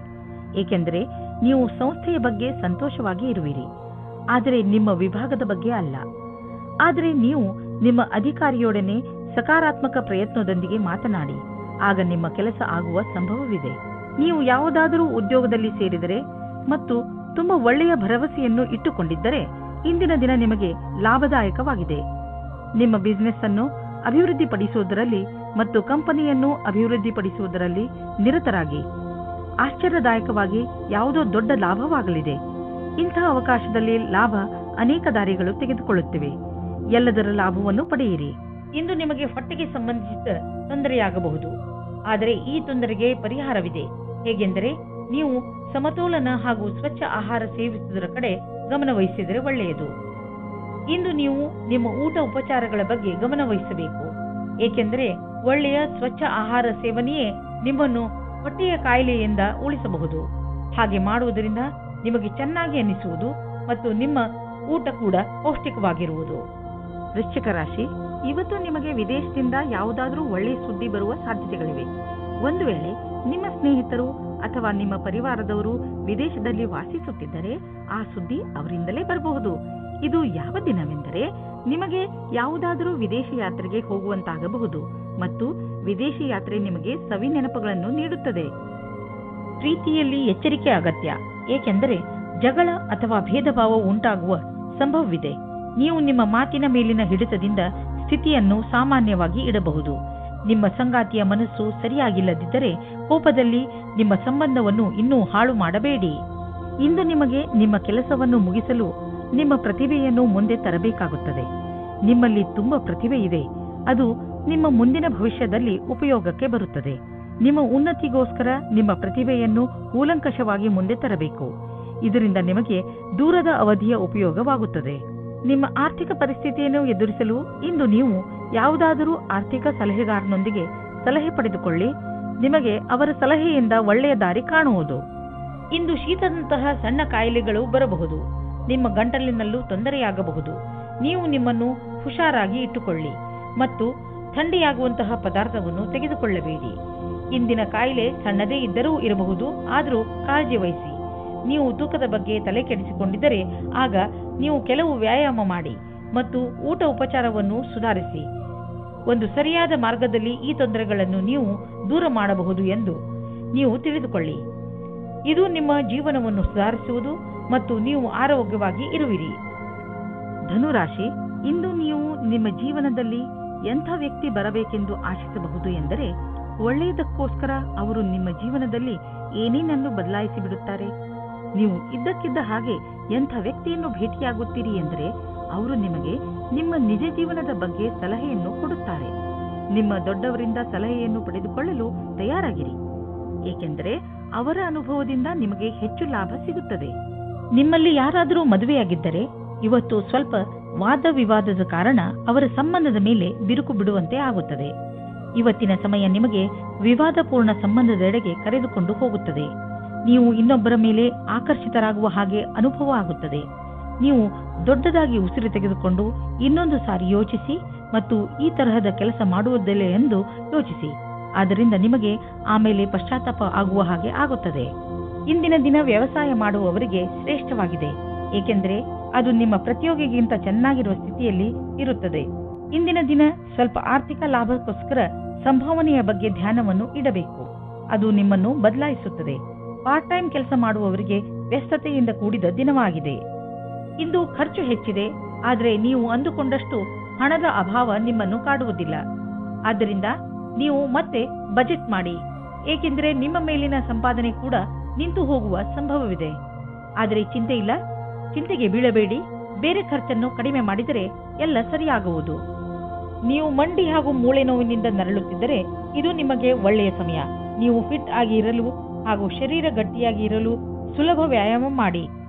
ಏಕೆಂದರೆ ನೀವು ಸಂಸ್ಥೆಯ ಬಗ್ಗೆ ಸಂತೋಷವಾಗಿ ಇರುವಿರಿ, ಆದರೆ ನಿಮ್ಮ ವಿಭಾಗದ ಬಗ್ಗೆ ಅಲ್ಲ. ಆದರೆ ನೀವು ನಿಮ್ಮ ಅಧಿಕಾರಿಯೊಡನೆ ಸಕಾರಾತ್ಮಕ ಪ್ರಯತ್ನದೊಂದಿಗೆ ಮಾತನಾಡಿ, ಆಗ ನಿಮ್ಮ ಕೆಲಸ ಆಗುವ ಸಂಭವವಿದೆ. ನೀವು ಯಾವುದಾದರೂ ಉದ್ಯೋಗದಲ್ಲಿ ಸೇರಿದರೆ ಮತ್ತು ತುಂಬಾ ಒಳ್ಳೆಯ ಭರವಸೆಯನ್ನು ಇಟ್ಟುಕೊಂಡಿದ್ದರೆ ಇಂದಿನ ದಿನ ನಿಮಗೆ ಲಾಭದಾಯಕವಾಗಿದೆ. ನಿಮ್ಮ ಬಿಸಿನೆಸ್ ಅನ್ನು ಅಭಿವೃದ್ಧಿಪಡಿಸುವುದರಲ್ಲಿ ಮತ್ತು ಕಂಪನಿಯನ್ನು ಅಭಿವೃದ್ಧಿಪಡಿಸುವುದರಲ್ಲಿ ನಿರತರಾಗಿ. ಆಶ್ಚರ್ಯದಾಯಕವಾಗಿ ಯಾವುದೋ ದೊಡ್ಡ ಲಾಭವಾಗಲಿದೆ. ಇಂತಹ ಅವಕಾಶದಲ್ಲಿ ಲಾಭ ಅನೇಕ ದಾರಿಗಳು ತೆಗೆದುಕೊಳ್ಳುತ್ತಿವೆ. ಎಲ್ಲದರ ಲಾಭವನ್ನು ಪಡೆಯಿರಿ. ಇಂದು ನಿಮಗೆ ಹೊಟ್ಟೆಗೆ ಸಂಬಂಧಿಸಿದ ತೊಂದರೆಯಾಗಬಹುದು, ಆದರೆ ಈ ತೊಂದರೆಗೆ ಪರಿಹಾರವಿದೆ. ಹೇಗೆಂದರೆ ನೀವು ಸಮತೋಲನ ಹಾಗೂ ಸ್ವಚ್ಛ ಆಹಾರ ಸೇವಿಸುವುದರ ಕಡೆ ಗಮನ ವಹಿಸಿದರೆ ಒಳ್ಳೆಯದು. ಇಂದು ನೀವು ನಿಮ್ಮ ಊಟ ಉಪಚಾರಗಳ ಬಗ್ಗೆ ಗಮನ ವಹಿಸಬೇಕು, ಏಕೆಂದರೆ ಒಳ್ಳೆಯ ಸ್ವಚ್ಛ ಆಹಾರ ಸೇವನೆಯೇ ನಿಮ್ಮನ್ನು ಹೊಟ್ಟೆಯ ಕಾಯಿಲೆಯಿಂದ ಉಳಿಸಬಹುದು. ಹಾಗೆ ಮಾಡುವುದರಿಂದ ನಿಮಗೆ ಚೆನ್ನಾಗಿ ಅನಿಸುವುದು ಮತ್ತು ನಿಮ್ಮ ಊಟ ಕೂಡ ಪೌಷ್ಟಿಕವಾಗಿರುವುದು. ವೃಶ್ಚಿಕ ರಾಶಿ, ಇವತ್ತು ನಿಮಗೆ ವಿದೇಶದಿಂದ ಯಾವುದಾದರೂ ಒಳ್ಳೆಯ ಸುದ್ದಿ ಬರುವ ಸಾಧ್ಯತೆಗಳಿವೆ. ಒಂದು ವೇಳೆ ನಿಮ್ಮ ಸ್ನೇಹಿತರು ಅಥವಾ ನಿಮ್ಮ ಪರಿವಾರದವರು ವಿದೇಶದಲ್ಲಿ ವಾಸಿಸುತ್ತಿದ್ದರೆ ಆ ಸುದ್ದಿ ಅವರಿಂದಲೇ ಬರಬಹುದು. ಇದು ಯಾವ ದಿನವೆಂದರೆ ನಿಮಗೆ ಯಾವುದಾದರೂ ವಿದೇಶಿ ಯಾತ್ರೆಗೆ ಹೋಗುವಂತಾಗಬಹುದು ಮತ್ತು ವಿದೇಶಿ ಯಾತ್ರೆ ನಿಮಗೆ ಸವಿ ನೆನಪುಗಳನ್ನು ನೀಡುತ್ತದೆ. ಪ್ರೀತಿಯಲ್ಲಿ ಎಚ್ಚರಿಕೆ ಅಗತ್ಯ, ಏಕೆಂದರೆ ಜಗಳ ಅಥವಾ ಭೇದ ಭಾವ ಉಂಟಾಗುವ ಸಂಭವವಿದೆ. ನೀವು ನಿಮ್ಮ ಮಾತಿನ ಮೇಲಿನ ಹಿಡಿತದಿಂದ ಸ್ಥಿತಿಯನ್ನು ಸಾಮಾನ್ಯವಾಗಿ ಇಡಬಹುದು. ನಿಮ್ಮ ಸಂಗಾತಿಯ ಮನಸ್ಸು ಸರಿಯಾಗಿಲ್ಲದಿದ್ದರೆ ಕೋಪದಲ್ಲಿ ನಿಮ್ಮ ಸಂಬಂಧವನ್ನು ಇನ್ನೂ ಹಾಳು ಮಾಡಬೇಡಿ. ಇಂದು ನಿಮಗೆ ನಿಮ್ಮ ಕೆಲಸವನ್ನು ಮುಗಿಸಲು ನಿಮ್ಮ ಪ್ರತಿಭೆಯನ್ನು ಮುಂದೆ ತರಬೇಕಾಗುತ್ತದೆ. ನಿಮ್ಮಲ್ಲಿ ತುಂಬಾ ಪ್ರತಿಭೆ ಇದೆ, ಅದು ನಿಮ್ಮ ಮುಂದಿನ ಭವಿಷ್ಯದಲ್ಲಿ ಉಪಯೋಗಕ್ಕೆ ಬರುತ್ತದೆ. ನಿಮ್ಮ ಉನ್ನತಿಗೋಸ್ಕರ ನಿಮ್ಮ ಪ್ರತಿಭೆಯನ್ನು ಕೂಲಂಕಷವಾಗಿ ಮುಂದೆ ತರಬೇಕು. ಇದರಿಂದ ನಿಮಗೆ ದೂರದ ಅವಧಿಯ ಉಪಯೋಗವಾಗುತ್ತದೆ. ನಿಮ್ಮ ಆರ್ಥಿಕ ಪರಿಸ್ಥಿತಿಯನ್ನು ಎದುರಿಸಲು ಇಂದು ನೀವು ಯಾವುದಾದರೂ ಆರ್ಥಿಕ ಸಲಹೆಗಾರನೊಂದಿಗೆ ಸಲಹೆ ಪಡೆದುಕೊಳ್ಳಿ. ನಿಮಗೆ ಅವರ ಸಲಹೆಯಿಂದ ಒಳ್ಳೆಯ ದಾರಿ ಕಾಣುವುದು. ಇಂದು ಶೀತದಂತಹ ಸಣ್ಣ ಕಾಯಿಲೆಗಳು ಬರಬಹುದು. ನಿಮ್ಮ ಗಂಟಲಿನಲ್ಲೂ ತೊಂದರೆಯಾಗಬಹುದು. ನೀವು ನಿಮ್ಮನ್ನು ಹುಷಾರಾಗಿ ಇಟ್ಟುಕೊಳ್ಳಿ ಮತ್ತು ಥಂಡಿಯಾಗುವಂತಹ ಪದಾರ್ಥವನ್ನು ತೆಗೆದುಕೊಳ್ಳಬೇಡಿ. ಇಂದಿನ ಕಾಯಿಲೆ ಸಣ್ಣದೇ ಇದ್ದರೂ ಇರಬಹುದು, ಆದರೂ ಕಾಳಜಿ ವಹಿಸಿ. ನೀವು ತೂಕದ ಬಗ್ಗೆ ತಲೆ ಕೆಡಿಸಿಕೊಂಡಿದ್ದರೆ ಆಗ ನೀವು ಕೆಲವು ವ್ಯಾಯಾಮ ಮಾಡಿ ಮತ್ತು ಊಟ ಉಪಚಾರವನ್ನು ಸುಧಾರಿಸಿ. ಒಂದು ಸರಿಯಾದ ಮಾರ್ಗದಲ್ಲಿ ಈ ತೊಂದರೆಗಳನ್ನು ನೀವು ದೂರ ಮಾಡಬಹುದು ಎಂದು ನೀವು ತಿಳಿದುಕೊಳ್ಳಿ. ಇದು ನಿಮ್ಮ ಜೀವನವನ್ನು ಸುಧಾರಿಸುವುದು ಮತ್ತು ನೀವು ಆರೋಗ್ಯವಾಗಿ ಇರುವಿರಿ. ಧನುರಾಶಿ, ಇಂದು ನೀವು ನಿಮ್ಮ ಜೀವನದಲ್ಲಿ ಎಂಥ ವ್ಯಕ್ತಿ ಬರಬೇಕೆಂದು ಆಶಿಸಬಹುದು ಎಂದರೆ ಒಳ್ಳೆಯದಕ್ಕೋಸ್ಕರ ಅವರು ನಿಮ್ಮ ಜೀವನದಲ್ಲಿ ಏನೇನನ್ನು ಬದಲಾಯಿಸಿ ಬಿಡುತ್ತಾರೆ. ನೀವು ಇದ್ದಕ್ಕಿದ್ದ ಹಾಗೆ ಎಂಥ ವ್ಯಕ್ತಿಯನ್ನು ಭೇಟಿಯಾಗುತ್ತೀರಿ ಎಂದರೆ ಅವರು ನಿಮಗೆ ನಿಮ್ಮ ನಿಜ ಜೀವನದ ಬಗ್ಗೆ ಸಲಹೆಯನ್ನು ಕೊಡುತ್ತಾರೆ. ನಿಮ್ಮ ದೊಡ್ಡವರಿಂದ ಸಲಹೆಯನ್ನು ಪಡೆದುಕೊಳ್ಳಲು ತಯಾರಾಗಿರಿ, ಏಕೆಂದರೆ ಅವರ ಅನುಭವದಿಂದ ನಿಮಗೆ ಹೆಚ್ಚು ಲಾಭ ಸಿಗುತ್ತದೆ. ನಿಮ್ಮಲ್ಲಿ ಯಾರಾದರೂ ಮದುವೆಯಾಗಿದ್ದರೆ ಇವತ್ತು ಸ್ವಲ್ಪ ವಾದ ವಿವಾದದ ಕಾರಣ ಅವರ ಸಂಬಂಧದ ಮೇಲೆ ಬಿರುಕು ಬಿಡುವಂತೆ ಆಗುತ್ತದೆ. ಇವತ್ತಿನ ಸಮಯ ನಿಮಗೆ ವಿವಾದಪೂರ್ಣ ಸಂಬಂಧದೆಡೆಗೆ ಕರೆದುಕೊಂಡು ಹೋಗುತ್ತದೆ. ನೀವು ಇನ್ನೊಬ್ಬರ ಮೇಲೆ ಆಕರ್ಷಿತರಾಗುವ ಹಾಗೆ ಅನುಭವ ಆಗುತ್ತದೆ. ನೀವು ದೊಡ್ಡದಾಗಿ ಉಸಿರು ತೆಗೆದುಕೊಂಡು ಇನ್ನೊಂದು ಸಾರಿ ಯೋಚಿಸಿ ಮತ್ತು ಈ ತರಹದ ಕೆಲಸ ಮಾಡುವುದಿಲ್ಲ ಎಂದು ಯೋಚಿಸಿ. ಆದ್ದರಿಂದ ನಿಮಗೆ ಆಮೇಲೆ ಪಶ್ಚಾತ್ತಾಪ ಆಗುವ ಹಾಗೆ ಆಗುತ್ತದೆ. ಇಂದಿನ ದಿನ ವ್ಯವಸಾಯ ಮಾಡುವವರಿಗೆ ಶ್ರೇಷ್ಠವಾಗಿದೆ, ಏಕೆಂದರೆ ಅದು ನಿಮ್ಮ ಪ್ರತಿಯೋಗಿಗಿಂತ ಚೆನ್ನಾಗಿರುವ ಸ್ಥಿತಿಯಲ್ಲಿ ಇರುತ್ತದೆ. ಇಂದಿನ ದಿನ ಸ್ವಲ್ಪ ಆರ್ಥಿಕ ಲಾಭಕ್ಕೋಸ್ಕರ ಸಂಭಾವನೆಯ ಬಗ್ಗೆ ಧ್ಯಾನವನ್ನು ಇಡಬೇಕು, ಅದು ನಿಮ್ಮನ್ನು ಬದಲಾಯಿಸುತ್ತದೆ. ಪಾರ್ಟ್ ಟೈಮ್ ಕೆಲಸ ಮಾಡುವವರಿಗೆ ವ್ಯಸ್ತತೆಯಿಂದ ಕೂಡಿದ ದಿನವಾಗಿದೆ. ಇಂದು ಖರ್ಚು ಹೆಚ್ಚಿದೆ, ಆದರೆ ನೀವು ಅಂದುಕೊಂಡಷ್ಟು ಹಣದ ಅಭಾವ ನಿಮ್ಮನ್ನು ಕಾಡುವುದಿಲ್ಲ. ಆದ್ದರಿಂದ ನೀವು ಮತ್ತೆ ಬಜೆಟ್ ಮಾಡಿ, ಏಕೆಂದರೆ ನಿಮ್ಮ ಮೇಲಿನ ಸಂಪಾದನೆ ಕೂಡ ನಿಂತು ಹೋಗುವ ಸಂಭವವಿದೆ. ಆದರೆ ಚಿಂತೆ ಇಲ್ಲ, ಚಿಂತೆಗೆ ಬೀಳಬೇಡಿ. ಬೇರೆ ಖರ್ಚನ್ನು ಕಡಿಮೆ ಮಾಡಿದರೆ ಎಲ್ಲ ಸರಿಯಾಗುವುದು. ನೀವು ಮಂಡಿ ಹಾಗೂ ಮೂಳೆ ನೋವಿನಿಂದ ನರಳುತ್ತಿದ್ದರೆ ಇದು ನಿಮಗೆ ಒಳ್ಳೆಯ ಸಮಯ. ನೀವು ಫಿಟ್ ಆಗಿ ಇರಲು ಹಾಗೂ ಶರೀರ ಗಟ್ಟಿಯಾಗಿ ಇರಲು ಸುಲಭ ವ್ಯಾಯಾಮ ಮಾಡಿ.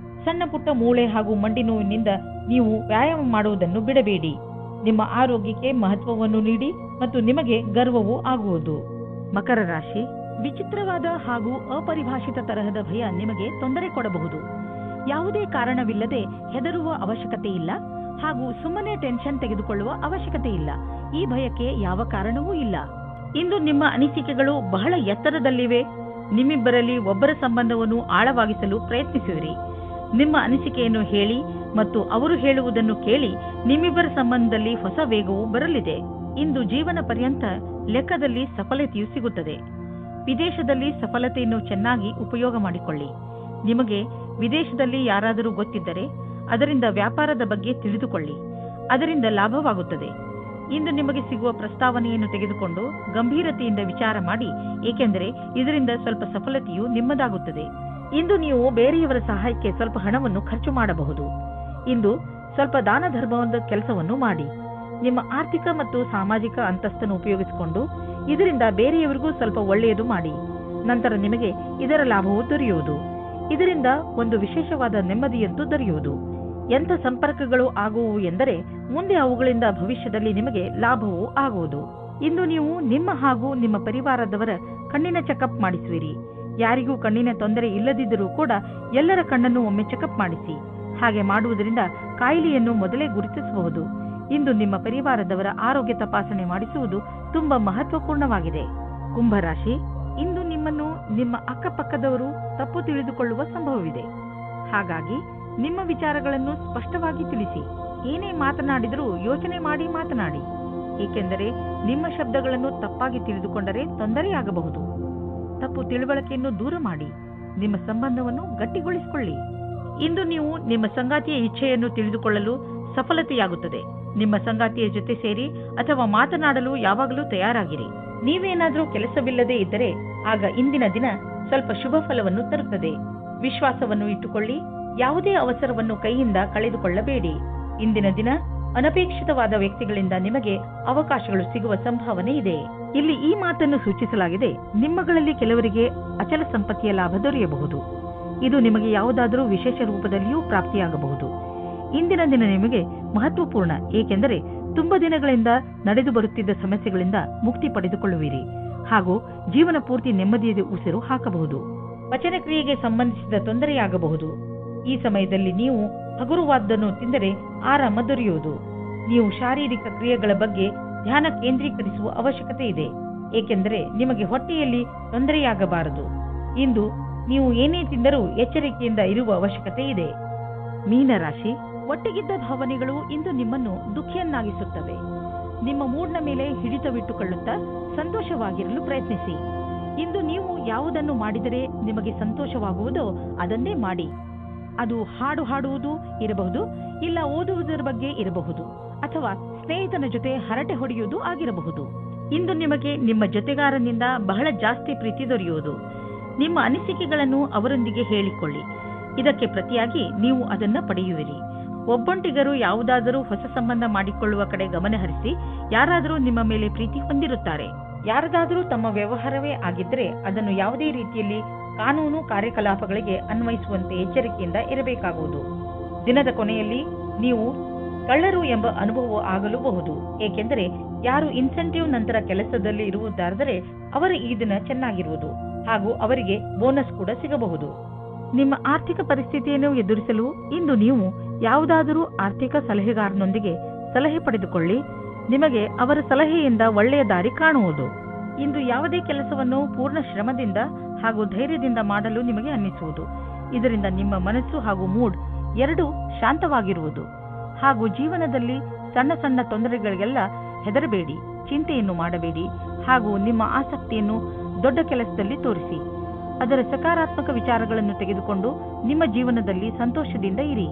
ಸಣ್ಣ ಪುಟ್ಟ ಮೂಳೆ ಹಾಗೂ ಮಂಡಿ ನೋವಿನಿಂದ ನೀವು ವ್ಯಾಯಾಮ ಮಾಡುವುದನ್ನು ಬಿಡಬೇಡಿ. ನಿಮ್ಮ ಆರೋಗ್ಯಕ್ಕೆ ಮಹತ್ವವನ್ನು ನೀಡಿ ಮತ್ತು ನಿಮಗೆ ಗರ್ವವೂ ಆಗುವುದು. ಮಕರ ರಾಶಿ, ವಿಚಿತ್ರವಾದ ಹಾಗೂ ಅಪರಿಭಾಷಿತ ತರಹದ ಭಯ ನಿಮಗೆ ತೊಂದರೆ ಕೊಡಬಹುದು. ಯಾವುದೇ ಕಾರಣವಿಲ್ಲದೆ ಹೆದರುವ ಅವಶ್ಯಕತೆ ಇಲ್ಲ ಹಾಗೂ ಸುಮ್ಮನೆ ಟೆನ್ಷನ್ ತೆಗೆದುಕೊಳ್ಳುವ ಅವಶ್ಯಕತೆ ಇಲ್ಲ. ಈ ಭಯಕ್ಕೆ ಯಾವ ಕಾರಣವೂ ಇಲ್ಲ. ಇಂದು ನಿಮ್ಮ ಅನಿಸಿಕೆಗಳು ಬಹಳ ಎತ್ತರದಲ್ಲಿವೆ. ನಿಮ್ಮಿಬ್ಬರಲ್ಲಿ ಒಬ್ಬರ ಸಂಬಂಧವನ್ನು ಆಳವಾಗಿಸಲು ಪ್ರಯತ್ನಿಸಿದಿರಿ. ನಿಮ್ಮ ಅನಿಸಿಕೆಯನ್ನು ಹೇಳಿ ಮತ್ತು ಅವರು ಹೇಳುವುದನ್ನು ಕೇಳಿ ನಿಮ್ಮಿಬ್ಬರ ಸಂಬಂಧದಲ್ಲಿ ಹೊಸ ವೇಗವು ಬರಲಿದೆ. ಇಂದು ಜೀವನ ಪರ್ಯಂತ ಲೆಕ್ಕದಲ್ಲಿ ಸಫಲತೆಯು ಸಿಗುತ್ತದೆ. ವಿದೇಶದಲ್ಲಿ ಸಫಲತೆಯನ್ನು ಚೆನ್ನಾಗಿ ಉಪಯೋಗ ಮಾಡಿಕೊಳ್ಳಿ. ನಿಮಗೆ ವಿದೇಶದಲ್ಲಿ ಯಾರಾದರೂ ಗೊತ್ತಿದ್ದರೆ ಅದರಿಂದ ವ್ಯಾಪಾರದ ಬಗ್ಗೆ ತಿಳಿದುಕೊಳ್ಳಿ. ಅದರಿಂದ ಲಾಭವಾಗುತ್ತದೆ. ಇಂದು ನಿಮಗೆ ಸಿಗುವ ಪ್ರಸ್ತಾವನೆಯನ್ನು ತೆಗೆದುಕೊಂಡು ಗಂಭೀರತೆಯಿಂದ ವಿಚಾರ ಮಾಡಿ, ಏಕೆಂದರೆ ಇದರಿಂದ ಸ್ವಲ್ಪ ಸಫಲತೆಯು ನಿಮ್ಮದಾಗುತ್ತದೆ. ಇಂದು ನೀವು ಬೇರೆಯವರ ಸಹಾಯಕ್ಕೆ ಸ್ವಲ್ಪ ಹಣವನ್ನು ಖರ್ಚು ಮಾಡಬಹುದು. ಇಂದು ಸ್ವಲ್ಪ ದಾನ ಧರ್ಮದ ಕೆಲಸವನ್ನು ಮಾಡಿ. ನಿಮ್ಮ ಆರ್ಥಿಕ ಮತ್ತು ಸಾಮಾಜಿಕ ಅಂತಸ್ತನ್ನು ಉಪಯೋಗಿಸಿಕೊಂಡು ಇದರಿಂದ ಬೇರೆಯವರಿಗೂ ಸ್ವಲ್ಪ ಒಳ್ಳೆಯದು ಮಾಡಿ. ನಂತರ ನಿಮಗೆ ಇದರ ಲಾಭವು ದೊರೆಯುವುದು. ಇದರಿಂದ ಒಂದು ವಿಶೇಷವಾದ ನೆಮ್ಮದಿಯಂತೂ ದೊರೆಯುವುದು. ಎಂಥ ಸಂಪರ್ಕಗಳು ಆಗುವು ಎಂದರೆ ಮುಂದೆ ಅವುಗಳಿಂದ ಭವಿಷ್ಯದಲ್ಲಿ ನಿಮಗೆ ಲಾಭವೂ ಆಗುವುದು. ಇಂದು ನೀವು ನಿಮ್ಮ ಹಾಗೂ ನಿಮ್ಮ ಪರಿವಾರದವರ ಕಣ್ಣಿನ ಚೆಕಪ್ ಮಾಡಿಸುವಿರಿ. ಯಾರಿಗೂ ಕಣ್ಣಿನ ತೊಂದರೆ ಇಲ್ಲದಿದ್ದರೂ ಕೂಡ ಎಲ್ಲರ ಕಣ್ಣನ್ನು ಒಮ್ಮೆ ಚೆಕಪ್ ಮಾಡಿಸಿ. ಹಾಗೆ ಮಾಡುವುದರಿಂದ ಕಾಯಿಲೆಯನ್ನು ಮೊದಲೇ ಗುರುತಿಸಬಹುದು. ಇಂದು ನಿಮ್ಮ ಪರಿವಾರದವರ ಆರೋಗ್ಯ ತಪಾಸಣೆ ಮಾಡಿಸುವುದು ತುಂಬಾ ಮಹತ್ವಪೂರ್ಣವಾಗಿದೆ. ಕುಂಭರಾಶಿ, ಇಂದು ನಿಮ್ಮನ್ನು ನಿಮ್ಮ ಅಕ್ಕಪಕ್ಕದವರು ತಪ್ಪು ತಿಳಿದುಕೊಳ್ಳುವ ಸಂಭವವಿದೆ. ಹಾಗಾಗಿ ನಿಮ್ಮ ವಿಚಾರಗಳನ್ನು ಸ್ಪಷ್ಟವಾಗಿ ತಿಳಿಸಿ. ಏನೇ ಮಾತನಾಡಿದರೂ ಯೋಚನೆ ಮಾಡಿ ಮಾತನಾಡಿ. ಏಕೆಂದರೆ ನಿಮ್ಮ ಶಬ್ದಗಳನ್ನು ತಪ್ಪಾಗಿ ತಿಳಿದುಕೊಂಡರೆ ತೊಂದರೆಯಾಗಬಹುದು. ತಪ್ಪು ತಿಳುವಳಿಕೆಯನ್ನು ದೂರ ಮಾಡಿ. ನಿಮ್ಮ ಸಂಬಂಧವನ್ನು ಗಟ್ಟಿಗೊಳಿಸಿಕೊಳ್ಳಿ. ಇಂದು ನೀವು ನಿಮ್ಮ ಸಂಗಾತಿಯ ಇಚ್ಛೆಯನ್ನು ತಿಳಿದುಕೊಳ್ಳಲು ಸಫಲತೆಯಾಗುತ್ತದೆ. ನಿಮ್ಮ ಸಂಗಾತಿಯ ಜೊತೆ ಸೇರಿ ಅಥವಾ ಮಾತನಾಡಲು ಯಾವಾಗಲೂ ತಯಾರಾಗಿರಿ. ನೀವೇನಾದರೂ ಕೆಲಸವಿಲ್ಲದೆ ಇದ್ದರೆ ಆಗ ಇಂದಿನ ದಿನ ಸ್ವಲ್ಪ ಶುಭ ಫಲವನ್ನು ತರುತ್ತದೆ. ವಿಶ್ವಾಸವನ್ನು ಇಟ್ಟುಕೊಳ್ಳಿ. ಯಾವುದೇ ಅವಸರವನ್ನು ಕೈಯಿಂದ ಕಳೆದುಕೊಳ್ಳಬೇಡಿ. ಇಂದಿನ ದಿನ ಅನಪೇಕ್ಷಿತವಾದ ವ್ಯಕ್ತಿಗಳಿಂದ ನಿಮಗೆ ಅವಕಾಶಗಳು ಸಿಗುವ ಸಂಭಾವನೆ ಇದೆ. ಇಲ್ಲಿ ಈ ಮಾತನ್ನು ಸೂಚಿಸಲಾಗಿದೆ, ನಿಮ್ಮಗಳಲ್ಲಿ ಕೆಲವರಿಗೆ ಅಚಲ ಸಂಪತ್ತಿಯ ಲಾಭ ದೊರೆಯಬಹುದು. ಇದು ನಿಮಗೆ ಯಾವುದಾದರೂ ವಿಶೇಷ ರೂಪದಲ್ಲಿಯೂ ಪ್ರಾಪ್ತಿಯಾಗಬಹುದು. ಇಂದಿನ ದಿನ ನಿಮಗೆ ಮಹತ್ವಪೂರ್ಣ, ಏಕೆಂದರೆ ತುಂಬಾ ದಿನಗಳಿಂದ ನಡೆದು ಬರುತ್ತಿದ್ದ ಸಮಸ್ಯೆಗಳಿಂದ ಮುಕ್ತಿ ಪಡೆದುಕೊಳ್ಳುವಿರಿ ಹಾಗೂ ಜೀವನ ಪೂರ್ತಿ ನೆಮ್ಮದಿಯ ಉಸಿರು ಹಾಕಬಹುದು. ಪಚನ ಕ್ರಿಯೆಗೆ ಸಂಬಂಧಿಸಿದ ತೊಂದರೆಯಾಗಬಹುದು. ಈ ಸಮಯದಲ್ಲಿ ನೀವು ಹಗುರವಾದ್ದನ್ನು ತಿಂದರೆ ಆರಾಮ ದೊರೆಯುವುದು. ನೀವು ಶಾರೀರಿಕ ಕ್ರಿಯೆಗಳ ಬಗ್ಗೆ ಧ್ಯಾನ ಕೇಂದ್ರೀಕರಿಸುವ ಅವಶ್ಯಕತೆ ಇದೆ, ಏಕೆಂದರೆ ನಿಮಗೆ ಹೊಟ್ಟೆಯಲ್ಲಿ ತೊಂದರೆಯಾಗಬಾರದು. ಇಂದು ನೀವು ಏನೇ ತಿಂದರೂ ಎಚ್ಚರಿಕೆಯಿಂದ ಇರುವ ಅವಶ್ಯಕತೆ ಇದೆ. ಮೀನರಾಶಿ, ಒಟ್ಟಿಗಿದ್ದ ಭಾವನೆಗಳು ಇಂದು ನಿಮ್ಮನ್ನು ದುಃಖಿಯನ್ನಾಗಿಸುತ್ತವೆ. ನಿಮ್ಮ ಮೂಡ್ನ ಮೇಲೆ ಹಿಡಿತವಿಟ್ಟುಕೊಳ್ಳುತ್ತಾ ಸಂತೋಷವಾಗಿರಲು ಪ್ರಯತ್ನಿಸಿ. ಇಂದು ನೀವು ಯಾವುದನ್ನು ಮಾಡಿದರೆ ನಿಮಗೆ ಸಂತೋಷವಾಗುವುದೋ ಅದನ್ನೇ ಮಾಡಿ. ಅದು ಹಾಡು ಹಾಡುವುದು ಇರಬಹುದು, ಇಲ್ಲ ಓದುವುದರ ಬಗ್ಗೆ ಇರಬಹುದು, ಅಥವಾ ಸ್ನೇಹಿತನ ಜೊತೆ ಹರಟೆ ಹೊಡೆಯುವುದು ಆಗಿರಬಹುದು. ಇಂದು ನಿಮಗೆ ನಿಮ್ಮ ಜೊತೆಗಾರನಿಂದ ಬಹಳ ಜಾಸ್ತಿ ಪ್ರೀತಿ ದೊರೆಯುವುದು. ನಿಮ್ಮ ಅನಿಸಿಕೆಗಳನ್ನು ಅವರೊಂದಿಗೆ ಹೇಳಿಕೊಳ್ಳಿ. ಇದಕ್ಕೆ ಪ್ರತಿಯಾಗಿ ನೀವು ಅದನ್ನ ಪಡೆಯುವಿರಿ. ಒಬ್ಬೊಂಟಿಗರು ಯಾವುದಾದರೂ ಹೊಸ ಸಂಬಂಧ ಮಾಡಿಕೊಳ್ಳುವ ಕಡೆ ಗಮನ ಹರಿಸಿ. ಯಾರಾದರೂ ನಿಮ್ಮ ಮೇಲೆ ಪ್ರೀತಿ ಹೊಂದಿರುತ್ತಾರೆ. ಯಾರದಾದರೂ ತಮ್ಮ ವ್ಯವಹಾರವೇ ಆಗಿದ್ದರೆ ಅದನ್ನು ಯಾವುದೇ ರೀತಿಯಲ್ಲಿ ಕಾನೂನು ಕಾರ್ಯಕಲಾಪಗಳಿಗೆ ಅನ್ವಯಿಸುವಂತೆ ಎಚ್ಚರಿಕೆಯಿಂದ ಇರಬೇಕಾಗುವುದು. ದಿನದ ಕೊನೆಯಲ್ಲಿ ನೀವು ಕಳ್ಳರು ಎಂಬ ಅನುಭವ ಆಗಲೂಬಹುದು, ಏಕೆಂದರೆ ಯಾರು ಇನ್ಸೆಂಟಿವ್ ನಂತರ ಕೆಲಸದಲ್ಲಿ ಇರುವುದಾದರೆ ಅವರ ಈ ದಿನ ಚೆನ್ನಾಗಿರುವುದು ಹಾಗೂ ಅವರಿಗೆ ಬೋನಸ್ ಕೂಡ ಸಿಗಬಹುದು. ನಿಮ್ಮ ಆರ್ಥಿಕ ಪರಿಸ್ಥಿತಿಯನ್ನು ಎದುರಿಸಲು ಇಂದು ನೀವು ಯಾವುದಾದರೂ ಆರ್ಥಿಕ ಸಲಹೆಗಾರನೊಂದಿಗೆ ಸಲಹೆ ಪಡೆದುಕೊಳ್ಳಿ. ನಿಮಗೆ ಅವರ ಸಲಹೆಯಿಂದ ಒಳ್ಳೆಯ ದಾರಿ ಕಾಣುವುದು. ಇಂದು ಯಾವುದೇ ಕೆಲಸವನ್ನು ಪೂರ್ಣ ಶ್ರಮದಿಂದ ಹಾಗೂ ಧೈರ್ಯದಿಂದ ಮಾಡಲು ನಿಮಗೆ ಅನ್ನಿಸುವುದು. ಇದರಿಂದ ನಿಮ್ಮ ಮನಸ್ಸು ಹಾಗೂ ಮೂಡ್ ಎರಡೂ ಶಾಂತವಾಗಿರುವುದು. ಹಾಗೂ ಜೀವನದಲ್ಲಿ ಸಣ್ಣ ಸಣ್ಣ ತೊಂದರೆಗಳಿಗೆಲ್ಲ ಹೆದರಬೇಡಿ, ಚಿಂತೆಯನ್ನು ಮಾಡಬೇಡಿ ಹಾಗೂ ನಿಮ್ಮ ಆಸಕ್ತಿಯನ್ನು ದೊಡ್ಡ ಕೆಲಸದಲ್ಲಿ ತೋರಿಸಿ. ಅದರ ಸಕಾರಾತ್ಮಕ ವಿಚಾರಗಳನ್ನು ತೆಗೆದುಕೊಂಡು ನಿಮ್ಮ ಜೀವನದಲ್ಲಿ ಸಂತೋಷದಿಂದ ಇರಿ.